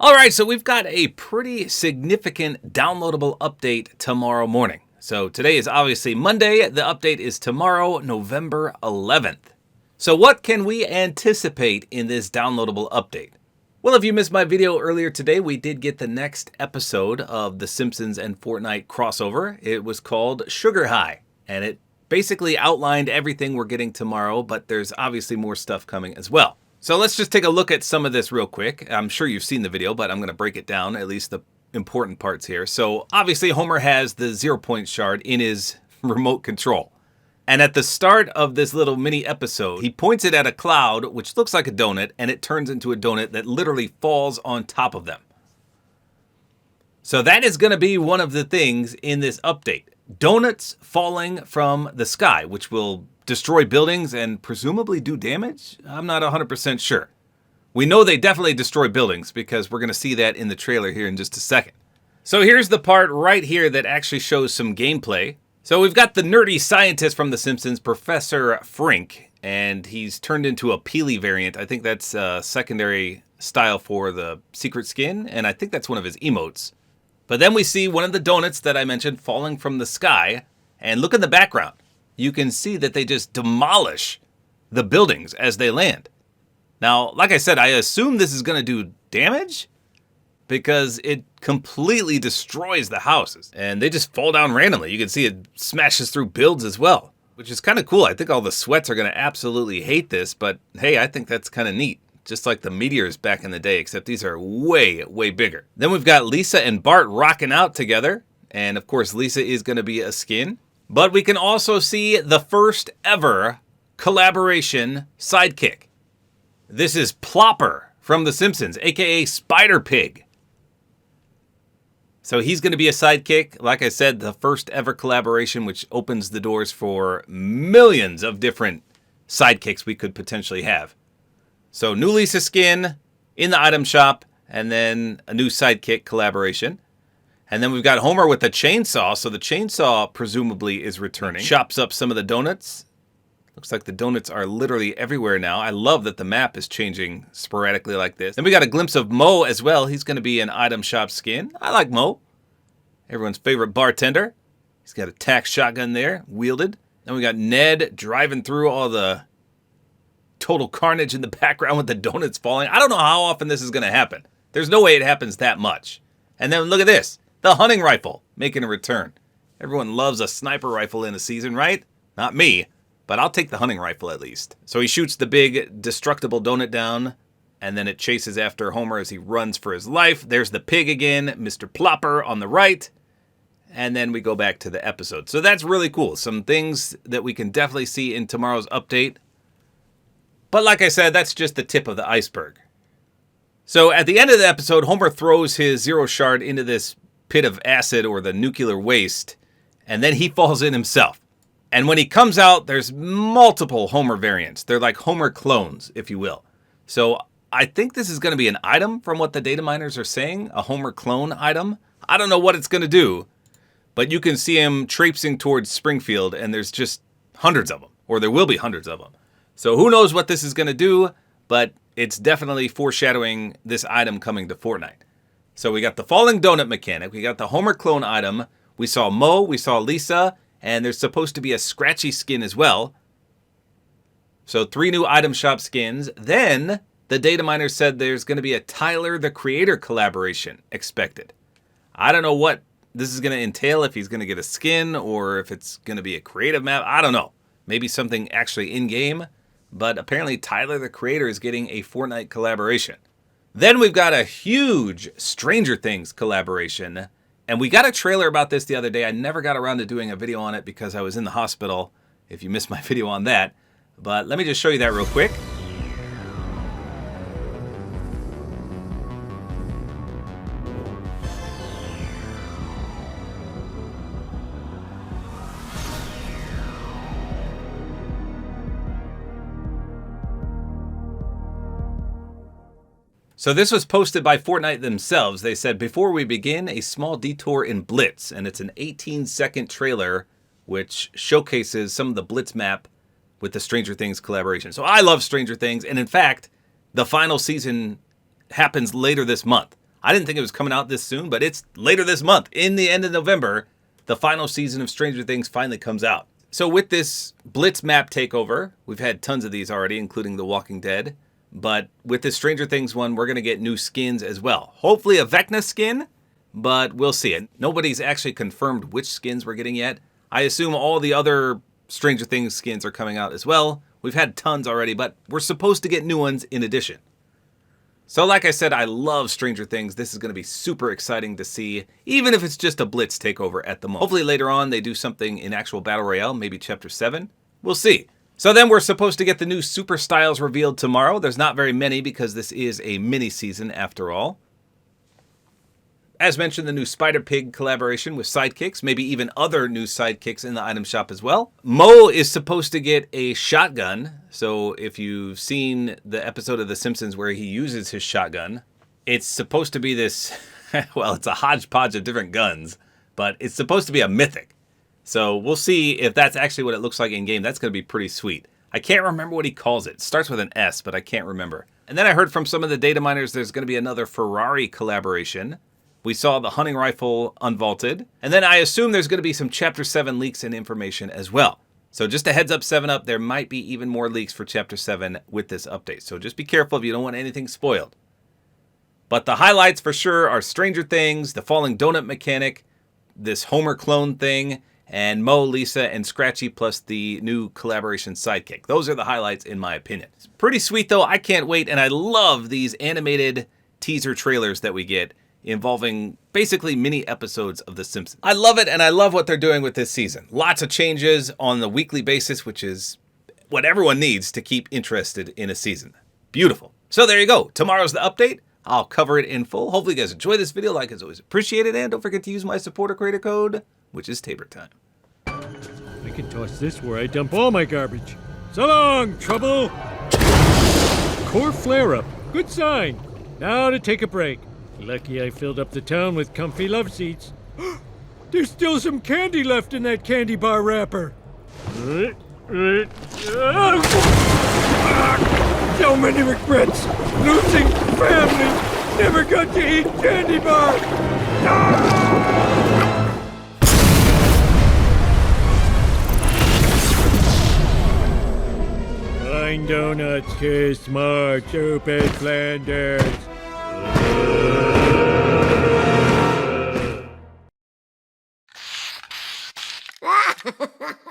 All right, so we've got a pretty significant downloadable update tomorrow morning. So today is obviously Monday. The update is tomorrow, November 11th. So what can we anticipate in this downloadable update? Well, if you missed my video earlier today, we did get the next episode of the Simpsons and Fortnite crossover. It was called Sugar High, and it basically outlined everything we're getting tomorrow, but there's obviously more stuff coming as well. So let's just take a look at some of this real quick. I'm sure you've seen the video, but I'm going to break it down, at least the important parts here. So obviously Homer has the 0-point shard in his remote control. And at the start of this little mini episode, he points it at a cloud, which looks like a donut, and it turns into a donut that literally falls on top of them. So that is going to be one of the things in this update. Donuts falling from the sky, which will destroy buildings and presumably do damage? I'm not 100% sure. We know they definitely destroy buildings because we're going to see that in the trailer here in just a second. So here's the part right here that actually shows some gameplay. So we've got the nerdy scientist from The Simpsons, Professor Frink, and he's turned into a Peely variant. I think that's a secondary style for the secret skin, and I think that's one of his emotes. But then we see one of the donuts that I mentioned falling from the sky, and look in the background. You can see that they just demolish the buildings as they land. Now, like I said, I assume this is going to do damage because it completely destroys the houses and they just fall down randomly. You can see it smashes through builds as well, which is kind of cool. I think all the sweats are going to absolutely hate this, but hey, I think that's kind of neat. Just like the meteors back in the day, except these are way, way bigger. Then we've got Lisa and Bart rocking out together. And of course, Lisa is going to be a skin. But we can also see the first ever collaboration sidekick. This is Plopper from The Simpsons, aka Spider Pig. So he's going to be a sidekick. Like I said, the first ever collaboration, which opens the doors for millions of different sidekicks we could potentially have. So new Lisa skin in the item shop, and then a new sidekick collaboration. And then we've got Homer with the chainsaw. So the chainsaw presumably is returning. Chops up some of the donuts. Looks like the donuts are literally everywhere now. I love that the map is changing sporadically like this. Then we got a glimpse of Mo as well. He's going to be an item shop skin. I like Mo. Everyone's favorite bartender. He's got a tack shotgun there, wielded. Then we got Ned driving through all the total carnage in the background with the donuts falling. I don't know how often this is going to happen. There's no way it happens that much. And then look at this. The hunting rifle making a return. Everyone loves a sniper rifle in a season, right? Not me, but I'll take the hunting rifle at least. So he shoots the big destructible donut down, and then it chases after Homer as he runs for his life. There's the pig again, Mr. Plopper on the right. And then we go back to the episode. So that's really cool. Some things that we can definitely see in tomorrow's update. But like I said, that's just the tip of the iceberg. So at the end of the episode, Homer throws his zero shard into this pit of acid or the nuclear waste, and then he falls in himself. And when he comes out, there's multiple Homer variants. They're like Homer clones, if you will. So I think this is going to be an item from what the data miners are saying, a Homer clone item. I don't know what it's going to do, but you can see him traipsing towards Springfield, and there's just hundreds of them, or there will be hundreds of them. So who knows what this is going to do, but it's definitely foreshadowing this item coming to Fortnite. So we got the falling donut mechanic, we got the Homer clone item, we saw Mo, we saw Lisa, and there's supposed to be a Scratchy skin as well. So 3 new item shop skins. Then the data miner said there's going to be a Tyler the Creator collaboration expected. I don't know what this is going to entail, if he's going to get a skin or if it's going to be a creative map. I don't know. Maybe something actually in-game. But apparently Tyler the Creator is getting a Fortnite collaboration. Then we've got a huge Stranger Things collaboration. And we got a trailer about this the other day. I never got around to doing a video on it because I was in the hospital, if you missed my video on that. But let me just show you that real quick. So this was posted by Fortnite themselves. They said, before we begin, a small detour in Blitz. And it's an 18-second trailer which showcases some of the Blitz map with the Stranger Things collaboration. So I love Stranger Things. And in fact, the final season happens later this month. I didn't think it was coming out this soon, but it's later this month. In the end of November, the final season of Stranger Things finally comes out. So with this Blitz map takeover, we've had tons of these already, including The Walking Dead. But with this Stranger Things one, we're going to get new skins as well. Hopefully a Vecna skin, but we'll see it. Nobody's actually confirmed which skins we're getting yet. I assume all the other Stranger Things skins are coming out as well. We've had tons already, but we're supposed to get new ones in addition. So like I said, I love Stranger Things. This is going to be super exciting to see, even if it's just a Blitz takeover at the moment. Hopefully later on they do something in actual Battle Royale, maybe Chapter 7. We'll see. So then we're supposed to get the new Super Styles revealed tomorrow. There's not very many because this is a mini-season after all. As mentioned, the new Spider-Pig collaboration with sidekicks, maybe even other new sidekicks in the item shop as well. Mo is supposed to get a shotgun. So if you've seen the episode of The Simpsons where he uses his shotgun, it's supposed to be this, well, it's a hodgepodge of different guns, but it's supposed to be a mythic. So we'll see if that's actually what it looks like in game. That's going to be pretty sweet. I can't remember what he calls it. It starts with an S, but I can't remember. And then I heard from some of the data miners there's going to be another Ferrari collaboration. We saw the hunting rifle unvaulted. And then I assume there's going to be some Chapter 7 leaks and information as well. So just a heads up, 7-Up, there might be even more leaks for Chapter 7 with this update. So just be careful if you don't want anything spoiled. But the highlights for sure are Stranger Things, the falling donut mechanic, this Homer clone thing, and Mo, Lisa, and Scratchy plus the new collaboration sidekick. Those are the highlights in my opinion. It's pretty sweet though. I can't wait. And I love these animated teaser trailers that we get involving basically mini episodes of The Simpsons. I love it, and I love what they're doing with this season. Lots of changes on the weekly basis, which is what everyone needs to keep interested in a season. Beautiful. So there you go. Tomorrow's the update. I'll cover it in full. Hopefully you guys enjoy this video. Like as always, appreciate it. And don't forget to use my Support-A-Creator Code, which is tabortime. I can toss this where I dump all my garbage. So long, trouble! Core flare-up. Good sign. Now to take a break. Lucky I filled up the town with comfy love seats. There's still some candy left in that candy bar wrapper. So many regrets. Losing family. Never got to eat candy bar. Fine donuts, kiss Mark, stupid Flanders. Ha ha ha!